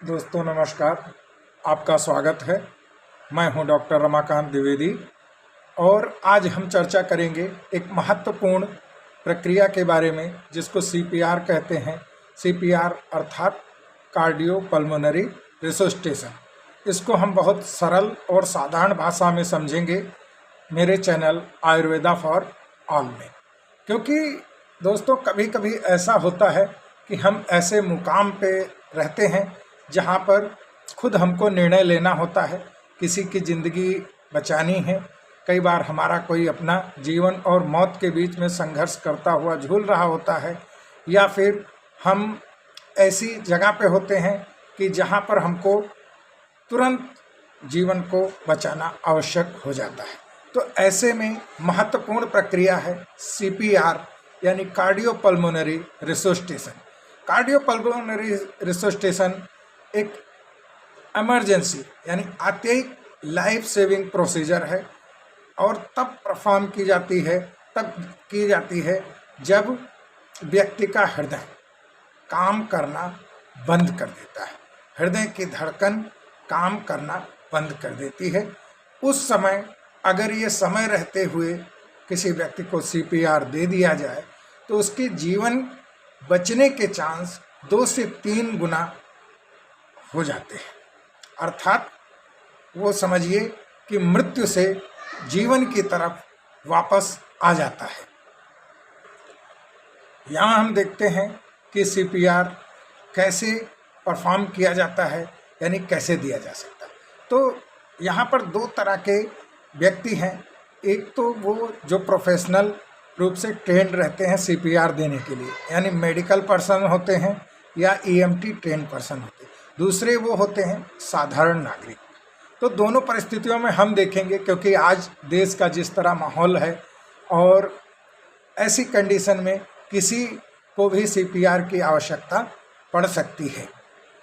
दोस्तों नमस्कार, आपका स्वागत है। मैं हूं डॉक्टर रमाकांत द्विवेदी और आज हम चर्चा करेंगे एक महत्वपूर्ण प्रक्रिया के बारे में जिसको सीपीआर कहते हैं। सीपीआर अर्थात कार्डियोपल्मोनरी रिसोसिटेशन। इसको हम बहुत सरल और साधारण भाषा में समझेंगे मेरे चैनल आयुर्वेदा फॉर ऑल में, क्योंकि दोस्तों कभी कभी ऐसा होता है कि हम ऐसे मुकाम पे रहते हैं जहाँ पर खुद हमको निर्णय लेना होता है, किसी की ज़िंदगी बचानी है। कई बार हमारा कोई अपना जीवन और मौत के बीच में संघर्ष करता हुआ झूल रहा होता है, या फिर हम ऐसी जगह पे होते हैं कि जहाँ पर हमको तुरंत जीवन को बचाना आवश्यक हो जाता है। तो ऐसे में महत्वपूर्ण प्रक्रिया है सीपीआर यानी कार्डियोपल्मोनरी रिसोसिटेशन। कार्डियोपल्मोनरी रिसोसिटेशन एक इमरजेंसी यानी आत्ययिक लाइफ सेविंग प्रोसीजर है और तब परफॉर्म की जाती है जब व्यक्ति का हृदय काम करना बंद कर देता है। हृदय की धड़कन काम करना बंद कर देती है। उस समय अगर ये समय रहते हुए किसी व्यक्ति को सीपीआर दे दिया जाए तो उसके जीवन बचने के चांस 2 से 3 गुना हो जाते हैं। अर्थात वो समझिए कि मृत्यु से जीवन की तरफ वापस आ जाता है। यहाँ हम देखते हैं कि सीपीआर कैसे परफॉर्म किया जाता है, यानी कैसे दिया जा सकता है। तो यहाँ पर 2 तरह के व्यक्ति हैं। एक तो वो जो प्रोफेशनल रूप से ट्रेंड रहते हैं सीपीआर देने के लिए, यानी मेडिकल पर्सन होते हैं या ईएमटी ट्रेंड पर्सन होते हैं। दूसरे वो होते हैं साधारण नागरिक। तो दोनों परिस्थितियों में हम देखेंगे, क्योंकि आज देश का जिस तरह माहौल है और ऐसी कंडीशन में किसी को भी सीपीआर की आवश्यकता पड़ सकती है।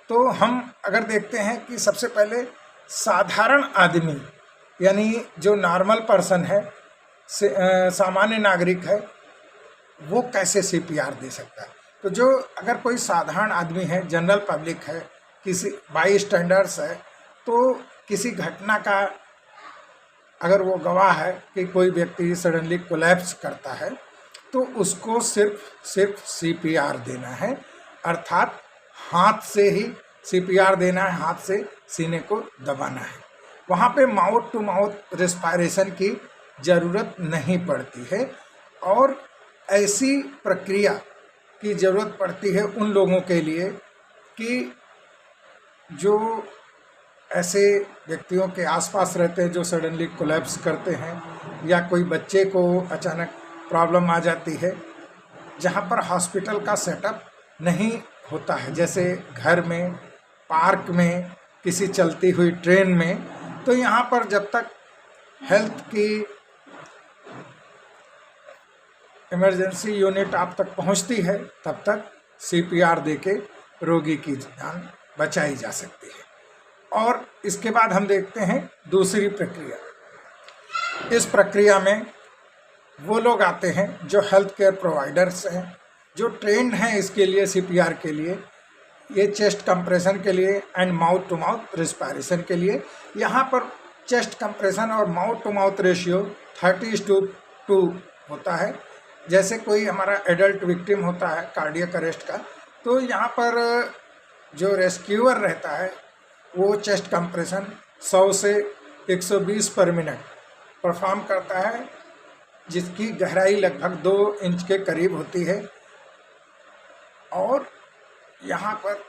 तो हम अगर देखते हैं कि सबसे पहले साधारण आदमी यानी जो नॉर्मल पर्सन है, सामान्य नागरिक है, वो कैसे सीपीआर दे सकता है। तो जो अगर कोई साधारण आदमी है, जनरल पब्लिक है, किसी बाई स्टैंडर्ड्स है, तो किसी घटना का अगर वो गवाह है कि कोई व्यक्ति सडनली कोलैप्स करता है तो उसको सिर्फ सीपीआर देना है। अर्थात हाथ से ही सीपीआर देना है, हाथ से सीने को दबाना है। वहाँ पे माउथ टू माउथ रेस्पिरेशन की ज़रूरत नहीं पड़ती है। और ऐसी प्रक्रिया की ज़रूरत पड़ती है उन लोगों के लिए कि जो ऐसे व्यक्तियों के आसपास रहते हैं जो सडनली कोलैप्स करते हैं, या कोई बच्चे को अचानक प्रॉब्लम आ जाती है जहाँ पर हॉस्पिटल का सेटअप नहीं होता है, जैसे घर में, पार्क में, किसी चलती हुई ट्रेन में। तो यहाँ पर जब तक हेल्थ की इमरजेंसी यूनिट आप तक पहुँचती है तब तक सीपीआर देके रोगी की जान बचाई जा सकती है। और इसके बाद हम देखते हैं दूसरी प्रक्रिया। इस प्रक्रिया में वो लोग आते हैं जो हेल्थ केयर प्रोवाइडर्स हैं, जो ट्रेंड हैं इसके लिए, सीपीआर के लिए, ये चेस्ट कंप्रेशन के लिए and mouth to mouth respiration के लिए। यहाँ पर चेस्ट कंप्रेशन और माउथ टू माउथ रेशियो 30:2 होता है। जैसे कोई हमारा एडल्ट विक्टिम होता है कार्डियक अरेस्ट का, तो यहाँ पर जो रेस्क्यूअर रहता है वो चेस्ट कंप्रेशन 100 से 120 पर मिनट परफॉर्म करता है, जिसकी गहराई लगभग 2 इंच के करीब होती है। और यहाँ पर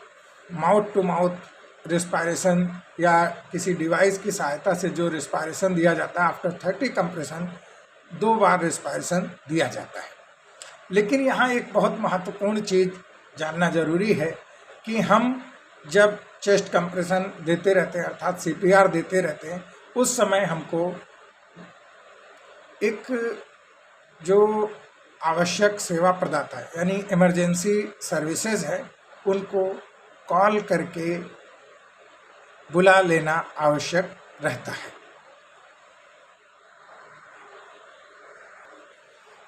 माउथ टू माउथ रेस्पिरेशन या किसी डिवाइस की सहायता से जो रेस्पिरेशन दिया जाता है, आफ्टर 30 कंप्रेशन 2 बार रेस्पिरेशन दिया जाता है। लेकिन यहाँ एक बहुत महत्वपूर्ण चीज़ जानना ज़रूरी है कि हम जब चेस्ट कंप्रेशन देते रहते हैं, अर्थात सीपीआर देते रहते हैं, उस समय हमको एक जो आवश्यक सेवा प्रदाता है यानी इमरजेंसी सर्विसेज है, उनको कॉल करके बुला लेना आवश्यक रहता है।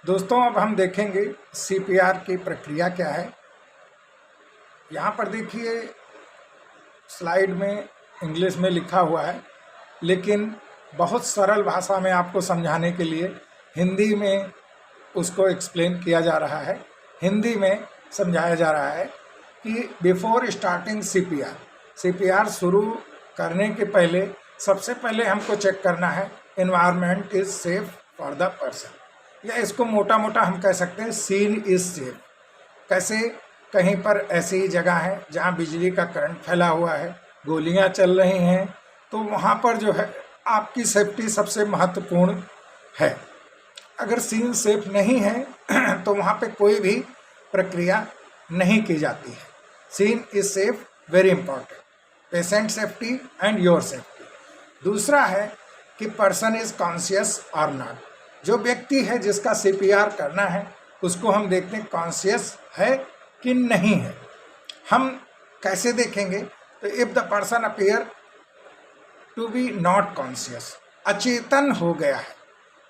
दोस्तों अब हम देखेंगे सीपीआर की प्रक्रिया क्या है। यहाँ पर देखिए स्लाइड में इंग्लिश में लिखा हुआ है, लेकिन बहुत सरल भाषा में आपको समझाने के लिए हिंदी में उसको एक्सप्लेन किया जा रहा है। हिंदी में समझाया जा रहा है कि बिफोर स्टार्टिंग सीपीआर शुरू करने के पहले सबसे पहले हमको चेक करना है environment is safe for the person, या इसको मोटा मोटा हम कह सकते हैं सीन इज सेफ। कैसे? कहीं पर ऐसी जगह है जहाँ बिजली का करंट फैला हुआ है, गोलियाँ चल रही हैं, तो वहाँ पर जो है आपकी सेफ्टी सबसे महत्वपूर्ण है। अगर सीन सेफ नहीं है तो वहाँ पे कोई भी प्रक्रिया नहीं की जाती है। Scene is safe, very important, patient safety and your safety. दूसरा है कि पर्सन इज कॉन्शियस और नॉट। जो व्यक्ति है जिसका सीपीआर करना है उसको हम देखते हैं कॉन्शियस है कि नहीं है। हम कैसे देखेंगे? तो if the person appear to be not conscious, अचेतन हो गया है,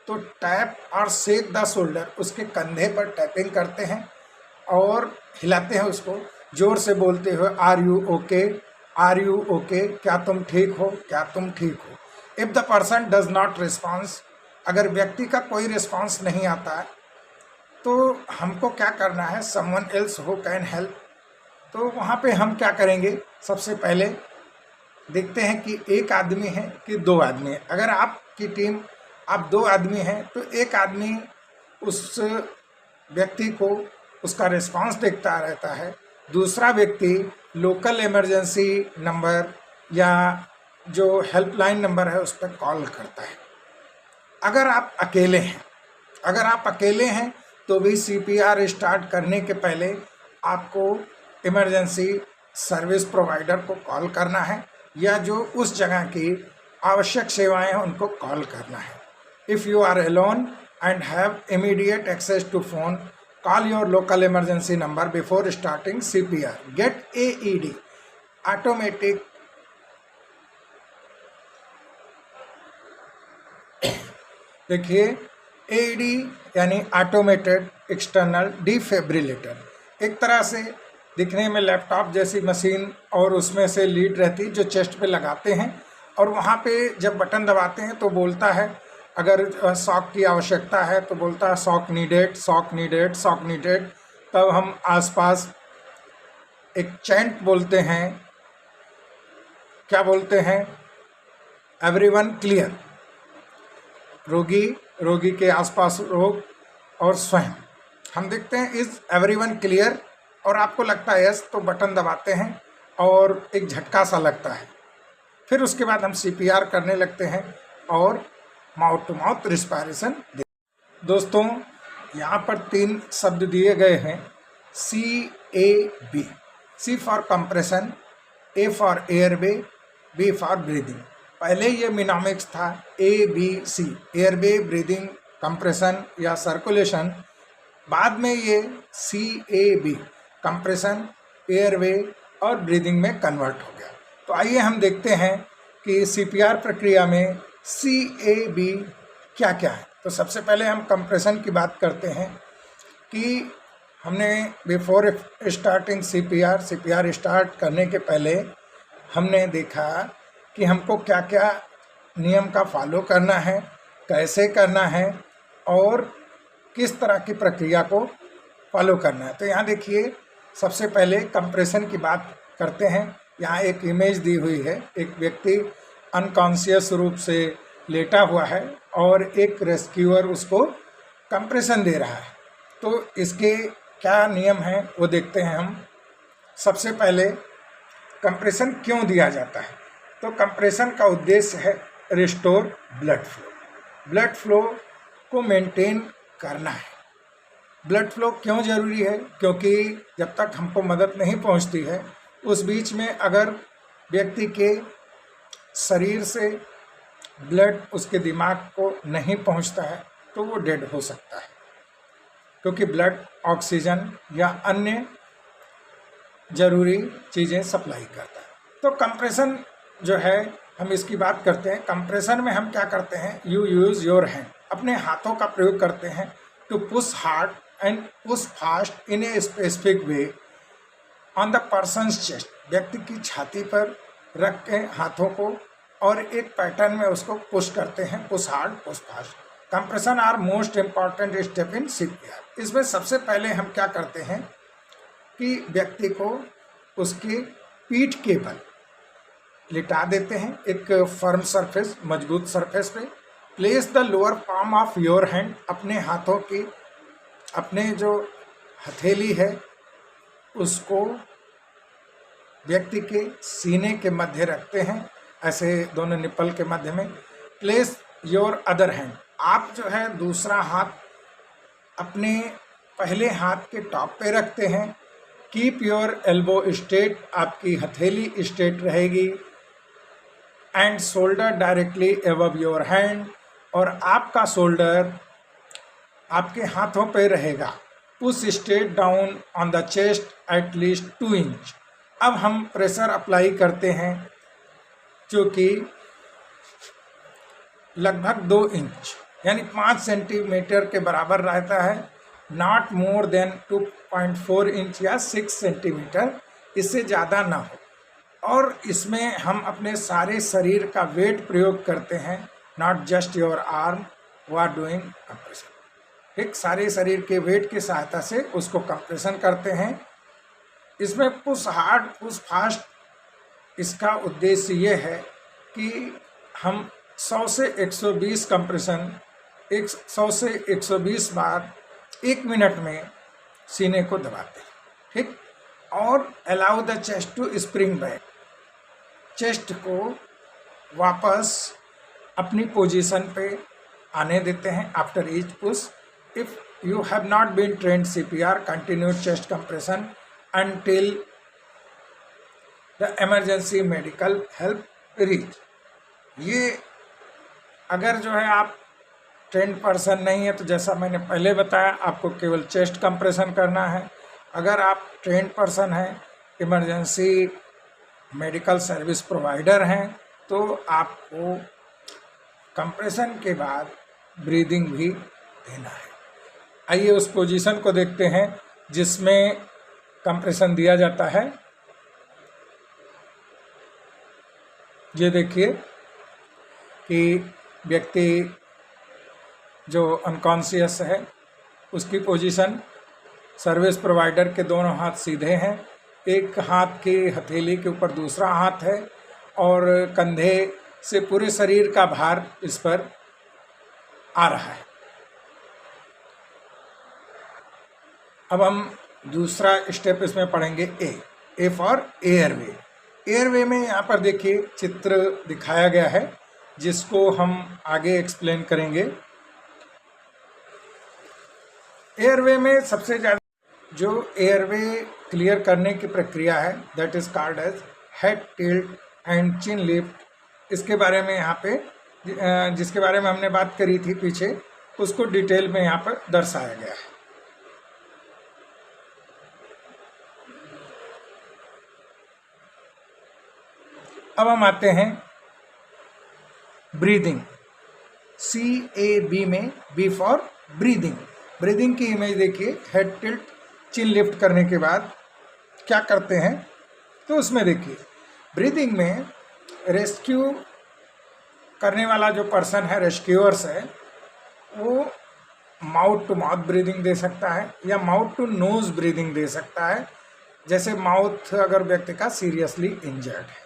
तो टैप और शेक द शोल्डर, उसके कंधे पर टैपिंग करते हैं और हिलाते हैं उसको, जोर से बोलते हुए are you okay, are you okay, क्या तुम ठीक हो, क्या तुम ठीक हो। If the person does not response, अगर व्यक्ति का कोई रिस्पॉन्स नहीं आता है तो हमको क्या करना है, someone else who can help. तो वहाँ पे हम क्या करेंगे, सबसे पहले देखते हैं कि एक आदमी है कि दो आदमी है। अगर आपकी टीम आप दो आदमी हैं तो एक आदमी उस व्यक्ति को उसका रिस्पांस देखता रहता है, दूसरा व्यक्ति लोकल इमरजेंसी नंबर या जो हेल्पलाइन नंबर है उस पर कॉल करता है। अगर आप अकेले हैं तो भी सीपीआर स्टार्ट करने के पहले आपको इमरजेंसी सर्विस प्रोवाइडर को कॉल करना है या जो उस जगह की आवश्यक सेवाएं हैं उनको कॉल करना है। If you are alone and have immediate access to phone, call your local emergency number before starting CPR. Get AED, automatic देखिए AED यानी ऑटोमेटेड एक्सटर्नल डिफिब्रिलेटर, एक तरह से दिखने में लैपटॉप जैसी मशीन और उसमें से लीड रहती जो चेस्ट पे लगाते हैं और वहाँ पे जब बटन दबाते हैं तो बोलता है, अगर शॉक की आवश्यकता है तो बोलता है shock needed, shock needed, shock needed. तब हम आसपास एक चैंट बोलते हैं, क्या बोलते हैं, एवरीवन क्लियर। रोगी के आसपास रोग और स्वयं हम देखते हैं इज एवरीवन क्लियर, और आपको लगता है यस तो बटन दबाते हैं और एक झटका सा लगता है। फिर उसके बाद हम सीपीआर करने लगते हैं और माउथ टू माउथ रिस्पायरेशन। दोस्तों यहाँ पर 3 शब्द दिए गए हैं, CAB, C for compression, A for airway, B for breathing. पहले ये मिनोमिक्स था ABC, एयरवे, ब्रीदिंग, कंप्रेशन या सर्कुलेशन। बाद में ये CAB, कंप्रेशन, एयरवे और ब्रीदिंग में कन्वर्ट हो गया। तो आइए हम देखते हैं कि सीपीआर प्रक्रिया में CAB क्या क्या है। तो सबसे पहले हम कंप्रेशन की बात करते हैं कि हमने बिफोर स्टार्टिंग सीपीआर स्टार्ट करने के पहले हमने देखा कि हमको क्या क्या नियम का फॉलो करना है, कैसे करना है और किस तरह की प्रक्रिया को फॉलो करना है। तो यहाँ देखिए सबसे पहले कंप्रेशन की बात करते हैं। यहाँ एक इमेज दी हुई है, एक व्यक्ति अनकॉन्शियस रूप से लेटा हुआ है और एक रेस्क्यूअर उसको कंप्रेशन दे रहा है। तो इसके क्या नियम हैं वो देखते हैं हम। सबसे पहले कंप्रेशन क्यों दिया जाता है? तो कंप्रेशन का उद्देश्य है रिस्टोर ब्लड फ्लो को मेंटेन करना है। ब्लड फ्लो क्यों ज़रूरी है? क्योंकि जब तक हमको मदद नहीं पहुंचती है उस बीच में अगर व्यक्ति के शरीर से ब्लड उसके दिमाग को नहीं पहुंचता है तो वो डेड हो सकता है, क्योंकि ब्लड ऑक्सीजन या अन्य ज़रूरी चीज़ें सप्लाई करता है। तो कंप्रेशन जो है हम इसकी बात करते हैं। कंप्रेशन में हम क्या करते हैं, यू यूज़ योर हैंड, अपने हाथों का प्रयोग करते हैं to push hard and push fast in a specific way on the person's chest, व्यक्ति की छाती पर रख के हाथों को और एक पैटर्न में उसको पुश करते हैं, push hard push fast. Compression are most important step in CPR. इसमें सबसे पहले हम क्या करते हैं कि व्यक्ति को उसके पीठ के बल लिटा देते हैं एक फर्म सरफेस, मजबूत सरफेस पे। Place the lower palm of your hand, अपने हाथों की, अपने जो हथेली है उसको व्यक्ति के सीने के मध्य रखते हैं, ऐसे दोनों निप्पल के मध्य में। प्लेस योर अदर हैंड, आप जो है दूसरा हाथ अपने पहले हाथ के टॉप पे रखते हैं। कीप योर एल्बो स्ट्रेट, आपकी हथेली स्ट्रेट रहेगी। And shoulder directly above your hand, और आपका शोल्डर आपके हाथों पे रहेगा। Push straight down on the chest at least 2 inch. अब हम प्रेशर अप्लाई करते हैं जो कि लगभग 2 इंच यानी 5 सेंटीमीटर के बराबर रहता है। नॉट मोर देन 2.4 इंच या 6 सेंटीमीटर, इससे ज़्यादा ना हो। और इसमें हम अपने सारे शरीर का वेट प्रयोग करते हैं, not just your arm we are doing compression. एक सारे शरीर के वेट की सहायता से उसको कंप्रेशन करते हैं। इसमें पुश हार्ड पुश फास्ट, इसका उद्देश्य ये है कि हम 100 से 120 कंप्रेशन 100 से 120 बार 1 मिनट में सीने को दबाते हैं, ठीक। और allow the chest to spring back, chest को वापस अपनी पोजीशन पे आने देते हैं after each push. If you have not been trained CPR, continue chest compression until the emergency medical help reach। ये अगर जो है आप ट्रेंड पर्सन नहीं है तो जैसा मैंने पहले बताया आपको केवल चेस्ट कंप्रेशन करना है। अगर आप ट्रेंड पर्सन हैं, इमरजेंसी मेडिकल सर्विस प्रोवाइडर हैं, तो आपको कंप्रेशन के बाद ब्रीदिंग भी देना है। आइए उस पोजीशन को देखते हैं जिसमें कंप्रेशन दिया जाता है। ये देखिए कि व्यक्ति जो अनकॉन्शियस है उसकी पोजीशन, सर्विस प्रोवाइडर के दोनों हाथ सीधे हैं, एक हाथ की हथेली के ऊपर दूसरा हाथ है और कंधे से पूरे शरीर का भार इस पर आ रहा है। अब हम दूसरा स्टेप इसमें पढ़ेंगे ए फॉर एयरवे। एयरवे में यहाँ पर देखिए चित्र दिखाया गया है जिसको हम आगे एक्सप्लेन करेंगे। एयरवे में सबसे ज़्यादा जो एयरवे क्लियर करने की प्रक्रिया है that is called as head tilt and chin lift. इसके बारे में यहाँ पे जिसके बारे में हमने बात करी थी पीछे, उसको डिटेल में यहाँ पर दर्शाया गया है। अब हम आते हैं ब्रीदिंग। CAB में बी फॉर ब्रीदिंग। ब्रीदिंग की इमेज देखिए। हेड टिल्ट, चिन लिफ्ट करने के बाद क्या करते हैं तो उसमें देखिए ब्रीदिंग में रेस्क्यू करने वाला जो पर्सन है, रेस्क्यूअर्स है, वो माउथ टू माउथ ब्रीदिंग दे सकता है या माउथ टू नोज ब्रीदिंग दे सकता है, जैसे माउथ अगर व्यक्ति का सीरियसली इंजर्ड है।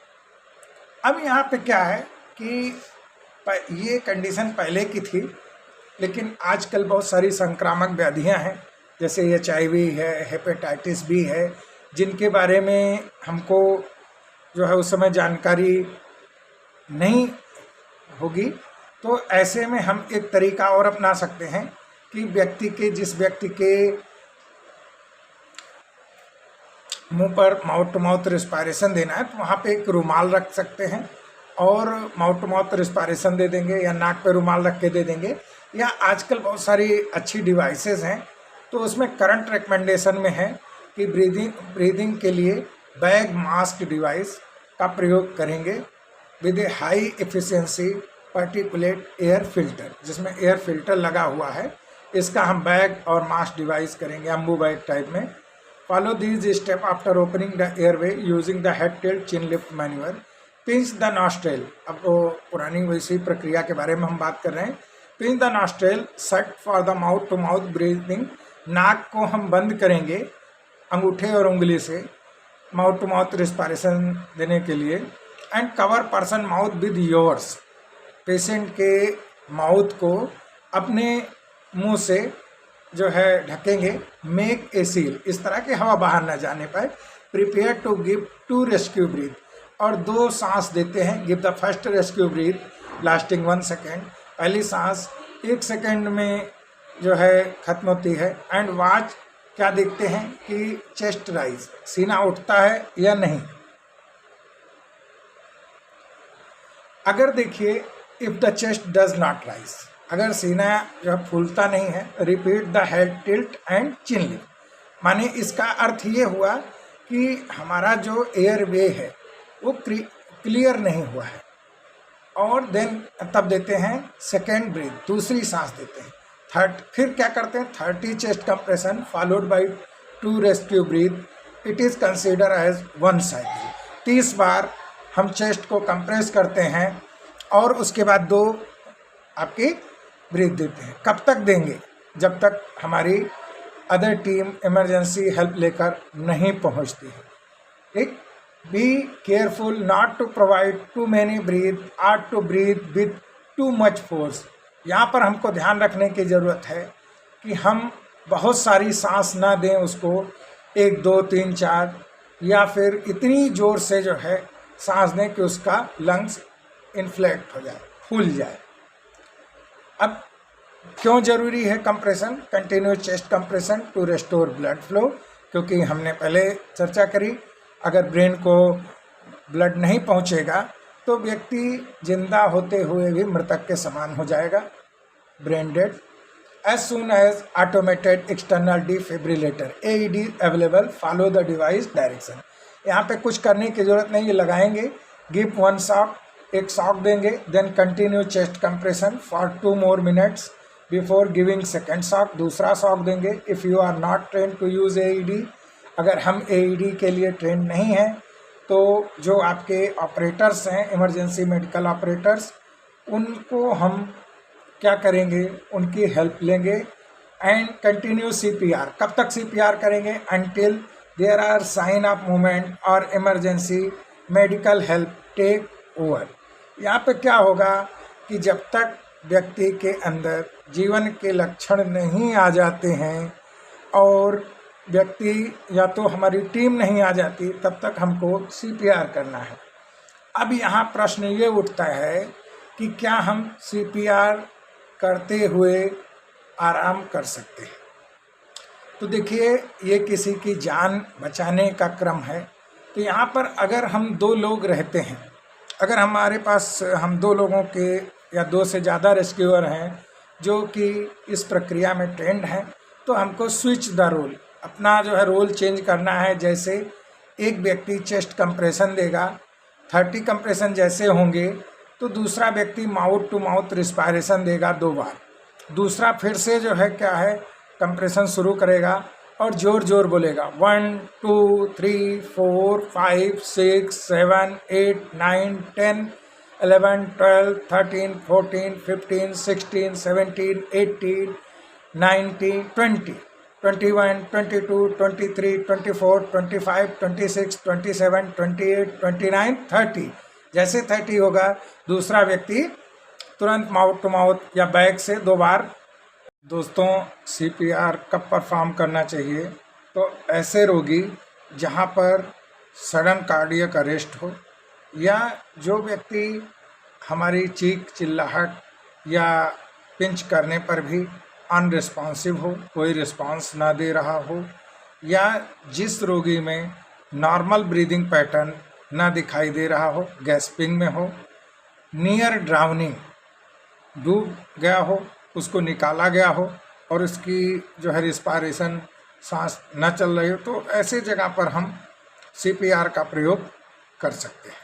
अब यहाँ पे क्या है कि ये कंडीशन पहले की थी, लेकिन आजकल बहुत सारी संक्रामक व्याधियाँ हैं जैसे HIV है, हेपेटाइटिस बी है, जिनके बारे में हमको जो है उस समय जानकारी नहीं होगी। तो ऐसे में हम एक तरीका और अपना सकते हैं कि जिस व्यक्ति के मुंह पर माउथ टू माउथ रिस्पायरेशन देना है तो वहाँ पे एक रुमाल रख सकते हैं और माउथ टू माउथ रिस्पायरेशन दे देंगे, या नाक पे रुमाल रख के दे देंगे, या आजकल बहुत सारी अच्छी डिवाइसेस हैं तो उसमें करंट रिकमेंडेशन में है कि ब्रीदिंग के लिए बैग मास्क डिवाइस का प्रयोग करेंगे with A high efficiency particulate air filter, जिसमें एयर फिल्टर लगा हुआ है। इसका हम बैग और मास्क डिवाइस करेंगे अम्बू बैग टाइप में। Follow these step after opening the airway using the head tilt chin lift maneuver. Pinch the nostril, अब वो पुरानी वैसी प्रक्रिया के बारे में हम बात कर रहे हैं। Pinch the nostril, set for the mouth to mouth breathing, नाक को हम बंद करेंगे अंगूठे और उंगली से माउथ टू माउथ रिस्पायरेशन देने के लिए। And cover person mouth with yours, patient के माउथ को अपने मुंह से जो है ढकेंगे। मेक ए सील, इस तरह की हवा बाहर न जाने पाए। Prepare to give 2 rescue breath, और 2 सांस देते हैं। Give the first rescue breath lasting 1 second, पहली सांस 1 सेकेंड में जो है खत्म होती है। एंड वॉच, क्या देखते हैं कि चेस्ट राइज, सीना उठता है या नहीं। अगर देखिए if the chest does not rise, अगर सीना जो है फूलता नहीं है, repeat the head tilt and chin lift, माने इसका अर्थ ये हुआ कि हमारा जो एयर वे है वो क्लियर नहीं हुआ है। और देन तब देते हैं सेकेंड ब्रीथ, दूसरी सांस देते हैं। फिर क्या करते हैं 30 chest compression followed by 2 rescue breath, it is consider as 1 cycle. 30 बार हम चेस्ट को कंप्रेस करते हैं और उसके बाद 2 आपकी ब्रीथ देते हैं। कब तक देंगे? जब तक हमारी अदर टीम इमरजेंसी हेल्प लेकर नहीं पहुंचती है। ठीक, be careful not to provide too many breath और to breathe with too much force. यहाँ पर हमको ध्यान रखने की ज़रूरत है कि हम बहुत सारी सांस ना दें उसको, 1 2 3 4, या फिर इतनी ज़ोर से जो है सांस दें कि उसका लंग्स इन्फ्लेक्ट हो जाए, फूल जाए। अब क्यों ज़रूरी है compression? Continuous chest compression to restore blood flow, क्योंकि हमने पहले चर्चा करी अगर ब्रेन को ब्लड नहीं पहुंचेगा तो व्यक्ति जिंदा होते हुए भी मृतक के समान हो जाएगा, brain dead. As soon as automated external defibrillator AED available, follow the device direction. यहाँ पे कुछ करने की ज़रूरत नहीं, ये लगाएंगे। गिव 1 शॉक, 1 शॉक देंगे। Then continue chest compression for 2 more minutes before giving second shock, दूसरा शॉक देंगे। If you are not train to use AED, अगर हम AED के लिए ट्रेन नहीं हैं तो जो आपके ऑपरेटर्स हैं, इमरजेंसी मेडिकल ऑपरेटर्स, उनको हम क्या करेंगे, उनकी हेल्प लेंगे। एंड कंटिन्यू CPR, कब तक CPR करेंगे? Until there are sign of movement और emergency medical help take over. यहाँ पे क्या होगा कि जब तक व्यक्ति के अंदर जीवन के लक्षण नहीं आ जाते हैं और व्यक्ति या तो हमारी टीम नहीं आ जाती, तब तक हमको CPR करना है। अब यहाँ प्रश्न ये उठता है कि क्या हम CPR करते हुए आराम कर सकते हैं? तो देखिए, ये किसी की जान बचाने का क्रम है। तो यहाँ पर अगर हम 2 लोग रहते हैं, अगर हमारे पास हम 2 लोगों के या 2 से ज़्यादा रेस्क्यूअर हैं जो कि इस प्रक्रिया में ट्रेंड हैं, तो हमको स्विच द रोल, अपना जो है रोल चेंज करना है। जैसे एक व्यक्ति चेस्ट कंप्रेशन देगा, 30 कंप्रेशन जैसे होंगे तो दूसरा व्यक्ति माउथ टू माउथ रिस्पायरेशन देगा 2 बार। दूसरा फिर से जो है क्या है कंप्रेशन शुरू करेगा और जोर जोर बोलेगा 1 2 3 4 5 6 7 8 9 10 11 12 13 14 15 16 17 18 19 20 21 22 23 24 25 26 27 28 29 30। जैसे 30 होगा दूसरा व्यक्ति तुरंत माउथ टू माउथ या बैक से 2 बार। दोस्तों, CPR कब परफॉर्म करना चाहिए? तो ऐसे रोगी जहां पर सडन कार्डियक अरेस्ट हो, या जो व्यक्ति हमारी चीख चिल्लाहट या पिंच करने पर भी अनरिस्पॉन्सिव हो, कोई रिस्पांस ना दे रहा हो, या जिस रोगी में नॉर्मल ब्रीदिंग पैटर्न ना दिखाई दे रहा हो, गैस्पिंग में हो, नियर ड्राउनिंग, डूब गया हो, उसको निकाला गया हो और उसकी जो है रिस्पायरेशन सांस न चल रही हो, तो ऐसे जगह पर हम CPR का प्रयोग कर सकते हैं।